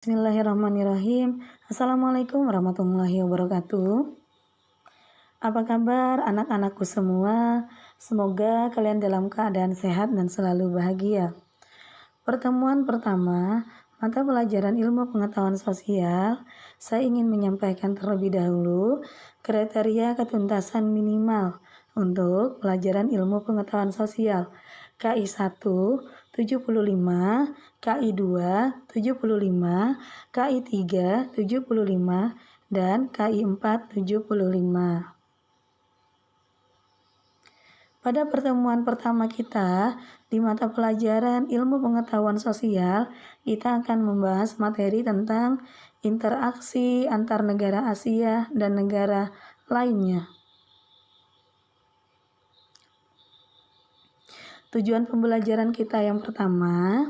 Bismillahirrahmanirrahim. Assalamualaikum warahmatullahi wabarakatuh. Apa kabar anak-anakku semua? Semoga kalian dalam keadaan sehat dan selalu bahagia. Pertemuan pertama, mata pelajaran ilmu pengetahuan sosial, saya ingin menyampaikan terlebih dahulu kriteria ketuntasan minimal untuk pelajaran ilmu pengetahuan sosial. KI 1, 75, KI 2, 75, KI 3, 75, dan KI 4, 75. Pada pertemuan pertama kita di mata pelajaran ilmu pengetahuan sosial, kita akan membahas materi tentang interaksi antar negara Asia dan negara lainnya. Tujuan pembelajaran kita yang pertama,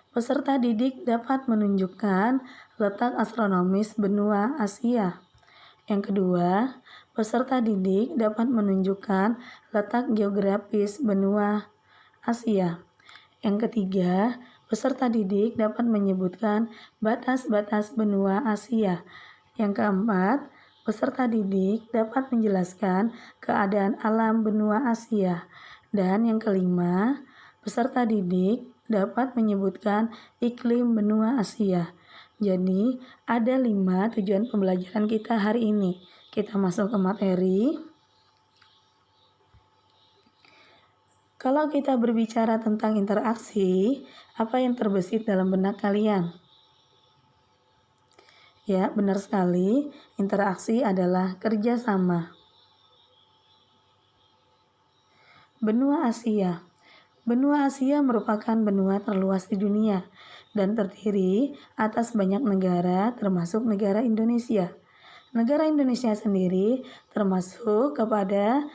peserta didik dapat menunjukkan letak astronomis benua Asia. Yang kedua, peserta didik dapat menunjukkan letak geografis benua Asia. Yang ketiga, peserta didik dapat menyebutkan batas-batas benua Asia. Yang keempat, peserta didik dapat menjelaskan keadaan alam benua Asia. Dan yang kelima, peserta didik dapat menyebutkan iklim benua Asia. Jadi, ada 5 tujuan pembelajaran kita hari ini. Kita masuk ke materi. Kalau kita berbicara tentang interaksi, apa yang terbesit dalam benak kalian? Ya, benar sekali. Interaksi adalah kerjasama. Benua Asia. Benua Asia merupakan benua terluas di dunia dan terdiri atas banyak negara termasuk negara Indonesia. Negara Indonesia sendiri termasuk kepada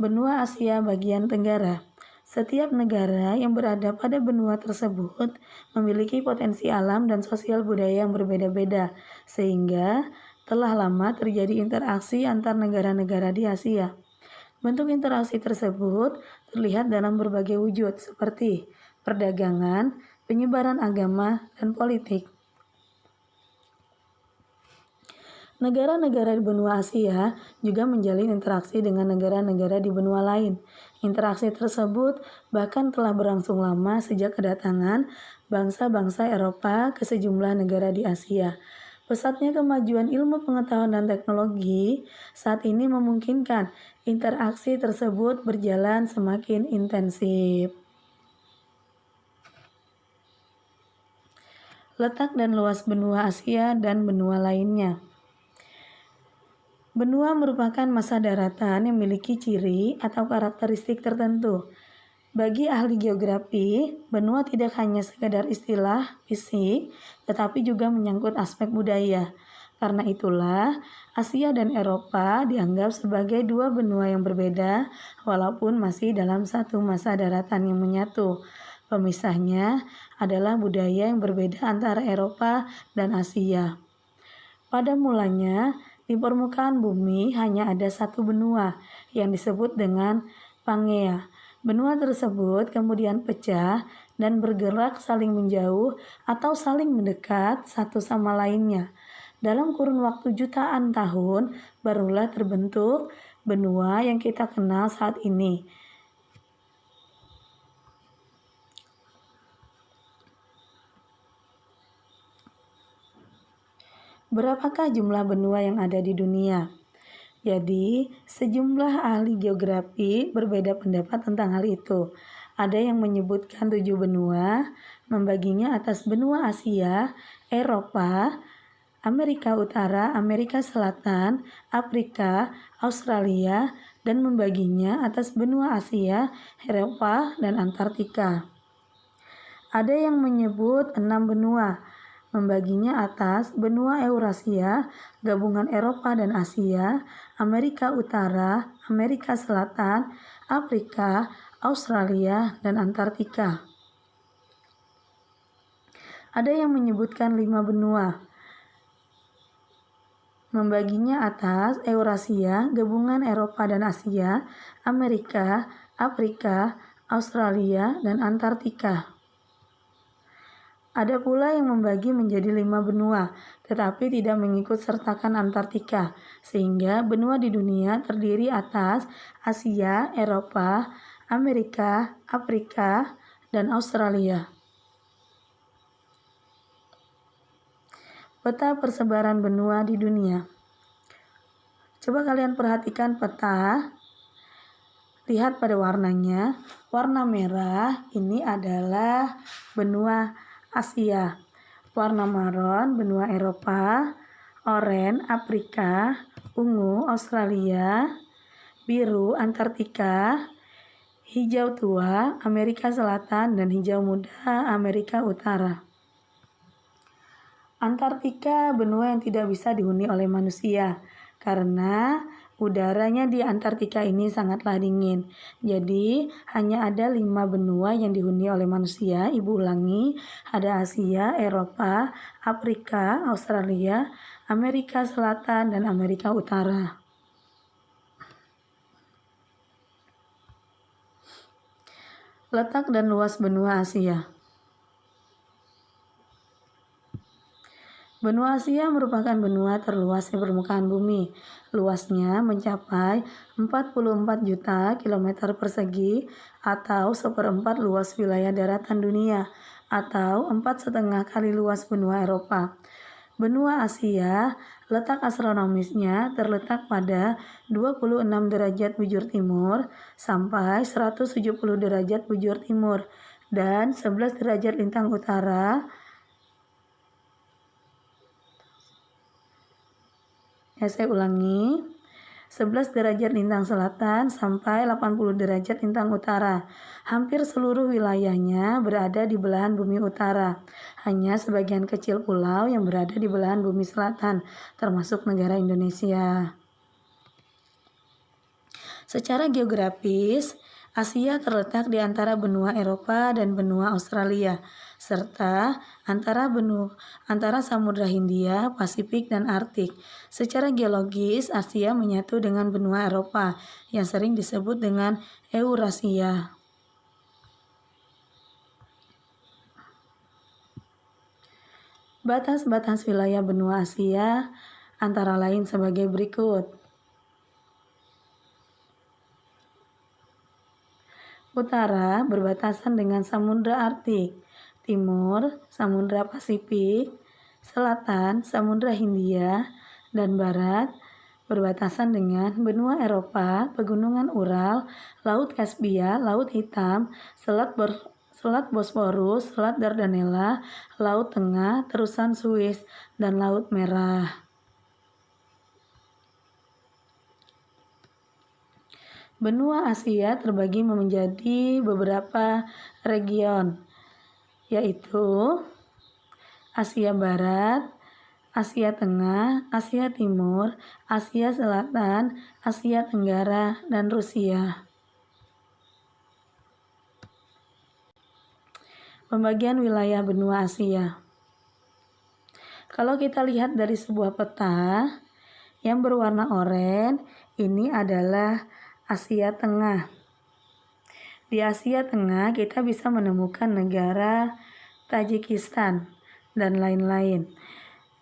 benua Asia bagian tenggara. Setiap negara yang berada pada benua tersebut memiliki potensi alam dan sosial budaya yang berbeda-beda, sehingga telah lama terjadi interaksi antar negara-negara di Asia. Bentuk interaksi tersebut terlihat dalam berbagai wujud seperti perdagangan, penyebaran agama, dan politik. Negara-negara di benua Asia juga menjalin interaksi dengan negara-negara di benua lain. Interaksi tersebut bahkan telah berlangsung lama sejak kedatangan bangsa-bangsa Eropa ke sejumlah negara di Asia. Pesatnya kemajuan ilmu pengetahuan dan teknologi saat ini memungkinkan interaksi tersebut berjalan semakin intensif. Letak dan luas benua Asia dan benua lainnya. Benua merupakan massa daratan yang memiliki ciri atau karakteristik tertentu. Bagi ahli geografi, benua tidak hanya sekedar istilah fisik, tetapi juga menyangkut aspek budaya. Karena itulah, Asia dan Eropa dianggap sebagai dua benua yang berbeda, walaupun masih dalam satu massa daratan yang menyatu. Pemisahnya adalah budaya yang berbeda antara Eropa dan Asia. Pada mulanya, di permukaan bumi hanya ada satu benua yang disebut dengan Pangea. Benua tersebut kemudian pecah dan bergerak saling menjauh atau saling mendekat satu sama lainnya. Dalam kurun waktu jutaan tahun, barulah terbentuk benua yang kita kenal saat ini. Berapakah jumlah benua yang ada di dunia? Jadi, sejumlah ahli geografi berbeda pendapat tentang hal itu. Ada yang menyebutkan 7 benua, membaginya atas benua Asia, Eropa, Amerika Utara, Amerika Selatan, Afrika, Australia, dan membaginya atas benua Asia, Eropa, dan Antartika. Ada yang menyebut 6 benua, membaginya atas benua Eurasia, gabungan Eropa dan Asia, Amerika Utara, Amerika Selatan, Afrika, Australia, dan Antartika. Ada yang menyebutkan 5 benua, membaginya atas Eurasia, gabungan Eropa dan Asia, Amerika, Afrika, Australia, dan Antartika. Ada pula yang membagi menjadi 5 benua, tetapi tidak mengikut sertakan Antartika, sehingga benua di dunia terdiri atas Asia, Eropa, Amerika, Afrika, dan Australia. Peta persebaran benua di dunia. Coba kalian perhatikan peta. Lihat pada warnanya. Warna merah ini adalah benua Asia. Warna marun benua Eropa. Oranye Afrika. Ungu Australia. Biru Antartika. Hijau tua Amerika Selatan dan hijau muda Amerika Utara. Antartika benua yang tidak bisa dihuni oleh manusia karena udaranya di Antartika ini sangatlah dingin. Jadi hanya ada 5 benua yang dihuni oleh manusia. Ibu ulangi, ada Asia, Eropa, Afrika, Australia, Amerika Selatan, dan Amerika Utara. Letak dan luas benua Asia. Benua Asia merupakan benua terluas di permukaan bumi. Luasnya mencapai 44 juta kilometer persegi atau 1/4 luas wilayah daratan dunia atau 4,5 kali luas benua Eropa. Benua Asia, letak astronomisnya terletak pada 26 derajat bujur timur sampai 170 derajat bujur timur dan 11 derajat lintang utara. Saya ulangi, 11 derajat lintang selatan sampai 80 derajat lintang utara. Hampir seluruh wilayahnya berada di belahan bumi utara. Hanya sebagian kecil pulau yang berada di belahan bumi selatan, termasuk negara Indonesia. Secara geografis, Asia terletak di antara benua Eropa dan benua Australia, serta antara Samudra Hindia, Pasifik, dan Arktik. Secara geologis, Asia menyatu dengan benua Eropa yang sering disebut dengan Eurasia. Batas-batas wilayah benua Asia antara lain sebagai berikut. Utara berbatasan dengan Samudra Arktik, timur Samudra Pasifik, selatan Samudra Hindia, dan barat berbatasan dengan benua Eropa, pegunungan Ural, Laut Kaspia, Laut Hitam, Selat Bosporus, Selat Dardanella, Laut Tengah, terusan Suez, dan Laut Merah. Benua Asia terbagi menjadi beberapa region, yaitu Asia Barat, Asia Tengah, Asia Timur, Asia Selatan, Asia Tenggara, dan Rusia. Pembagian wilayah benua Asia. Kalau kita lihat dari sebuah peta yang berwarna oranye, ini adalah Asia Tengah. Di Asia Tengah kita bisa menemukan negara Tajikistan dan lain-lain.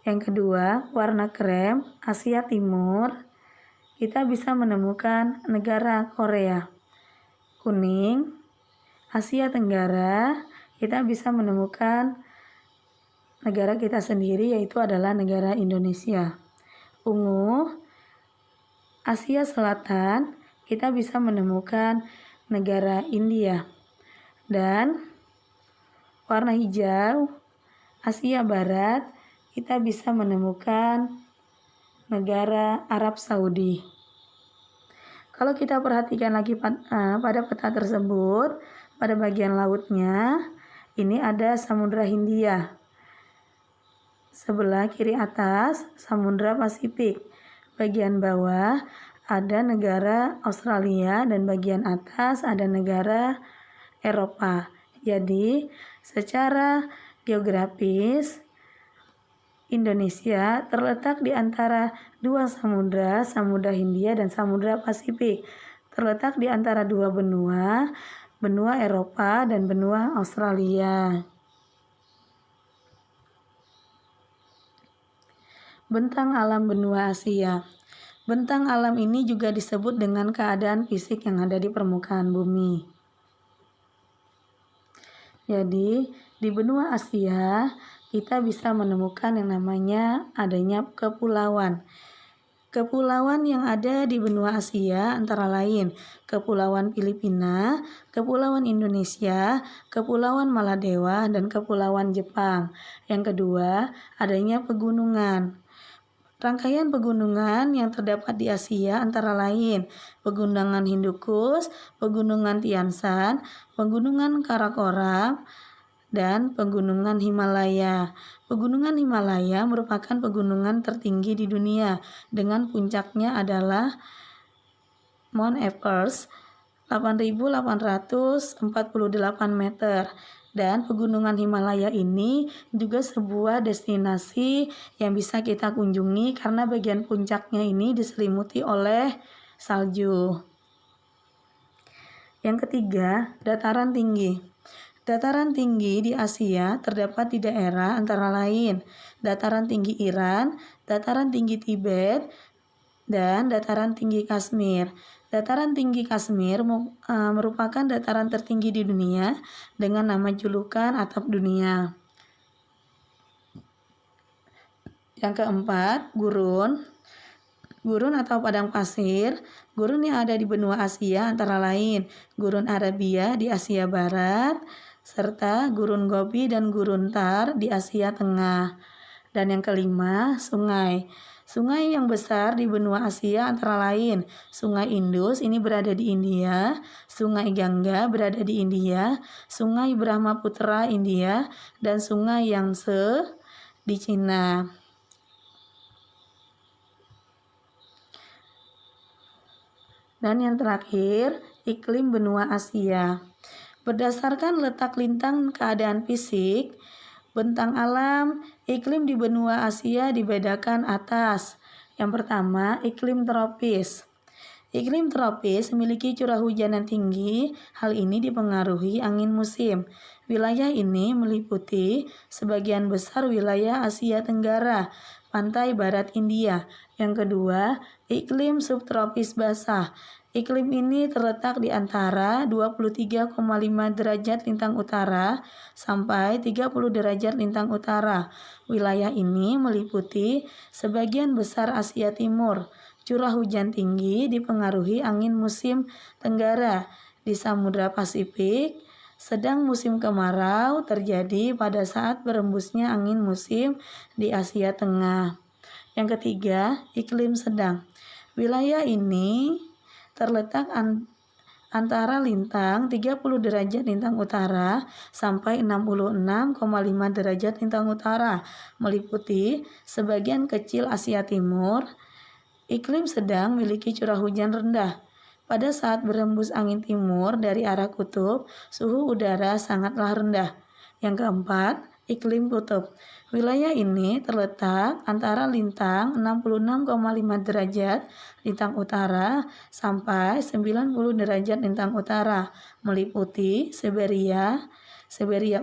Yang kedua, warna krem, Asia Timur, kita bisa menemukan negara Korea. Kuning, Asia Tenggara, kita bisa menemukan negara kita sendiri, yaitu adalah negara Indonesia. Ungu, Asia Selatan, kita bisa menemukan negara India. Dan warna hijau, Asia Barat, kita bisa menemukan negara Arab Saudi. Kalau kita perhatikan lagi pada peta tersebut, pada bagian lautnya, ini ada Samudra Hindia. Sebelah kiri atas, Samudra Pasifik. Bagian bawah ada negara Australia dan bagian atas ada negara Eropa. Jadi, secara geografis, Indonesia terletak di antara dua samudra, Samudra Hindia dan Samudra Pasifik. Terletak di antara dua benua, benua Eropa dan benua Australia. Bentang alam benua Asia. Bentang alam ini juga disebut dengan keadaan fisik yang ada di permukaan bumi. Jadi, di benua Asia, kita bisa menemukan yang namanya adanya kepulauan. Kepulauan yang ada di benua Asia antara lain Kepulauan Filipina, Kepulauan Indonesia, Kepulauan Maladewa, dan Kepulauan Jepang. Yang kedua, adanya pegunungan. Rangkaian pegunungan yang terdapat di Asia antara lain Pegunungan Hindukush, Pegunungan Tian Shan, Pegunungan Karakoram, dan Pegunungan Himalaya. Pegunungan Himalaya merupakan pegunungan tertinggi di dunia dengan puncaknya adalah Mount Everest 8.848 meter. Dan pegunungan Himalaya ini juga sebuah destinasi yang bisa kita kunjungi karena bagian puncaknya ini diselimuti oleh salju. Yang ketiga, dataran tinggi. Dataran tinggi di Asia terdapat di daerah antara lain dataran tinggi Iran, dataran tinggi Tibet, dan dataran tinggi Kashmir. Dataran tinggi Kashmir merupakan dataran tertinggi di dunia dengan nama julukan atap dunia. Yang keempat, gurun. Gurun atau padang pasir. Gurun yang ada di benua Asia antara lain Gurun Arabia di Asia Barat, serta Gurun Gobi dan Gurun Thar di Asia Tengah. Dan yang kelima, sungai. Sungai yang besar di benua Asia antara lain Sungai Indus ini berada di India, Sungai Gangga berada di India, Sungai Brahmaputra India, dan Sungai Yangtze di Cina. Dan yang terakhir, iklim benua Asia. Berdasarkan letak lintang keadaan fisik, bentang alam, iklim di benua Asia dibedakan atas. Yang pertama, iklim tropis. Iklim tropis memiliki curah hujan yang tinggi, hal ini dipengaruhi angin musim. Wilayah ini meliputi sebagian besar wilayah Asia Tenggara, pantai barat India. Yang kedua, iklim subtropis basah. Iklim ini terletak di antara 23,5 derajat lintang utara sampai 30 derajat lintang utara. Wilayah ini meliputi sebagian besar Asia Timur. Curah hujan tinggi dipengaruhi angin musim tenggara di Samudra Pasifik. Sedang musim kemarau terjadi pada saat berembusnya angin musim di Asia Tengah. Yang ketiga, iklim sedang. Wilayah ini terletak antara lintang 30 derajat lintang utara sampai 66,5 derajat lintang utara, meliputi sebagian kecil Asia Timur. Iklim sedang memiliki curah hujan rendah. Pada saat berembus angin timur dari arah kutub, suhu udara sangatlah rendah. Yang keempat, iklim kutub. Wilayah ini terletak antara lintang 66,5 derajat lintang utara sampai 90 derajat lintang utara, meliputi Siberia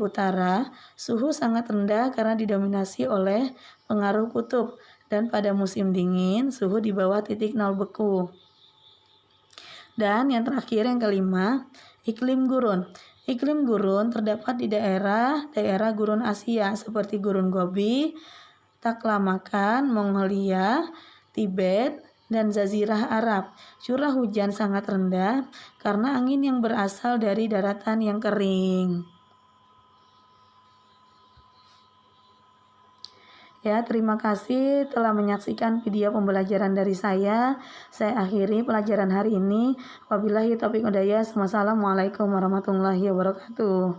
Utara. Suhu sangat rendah karena didominasi oleh pengaruh kutub, dan pada musim dingin suhu di bawah titik nol beku. Dan yang terakhir, yang kelima, iklim gurun. Iklim gurun terdapat di daerah gurun Asia seperti Gurun Gobi, Taklamakan, Mongolia, Tibet, dan Jazirah Arab. Curah hujan sangat rendah karena angin yang berasal dari daratan yang kering. Ya, terima kasih telah menyaksikan video pembelajaran dari saya. Saya akhiri pelajaran hari ini. Wabillahi taufiq hidayah. Wassalamualaikum warahmatullahi wabarakatuh.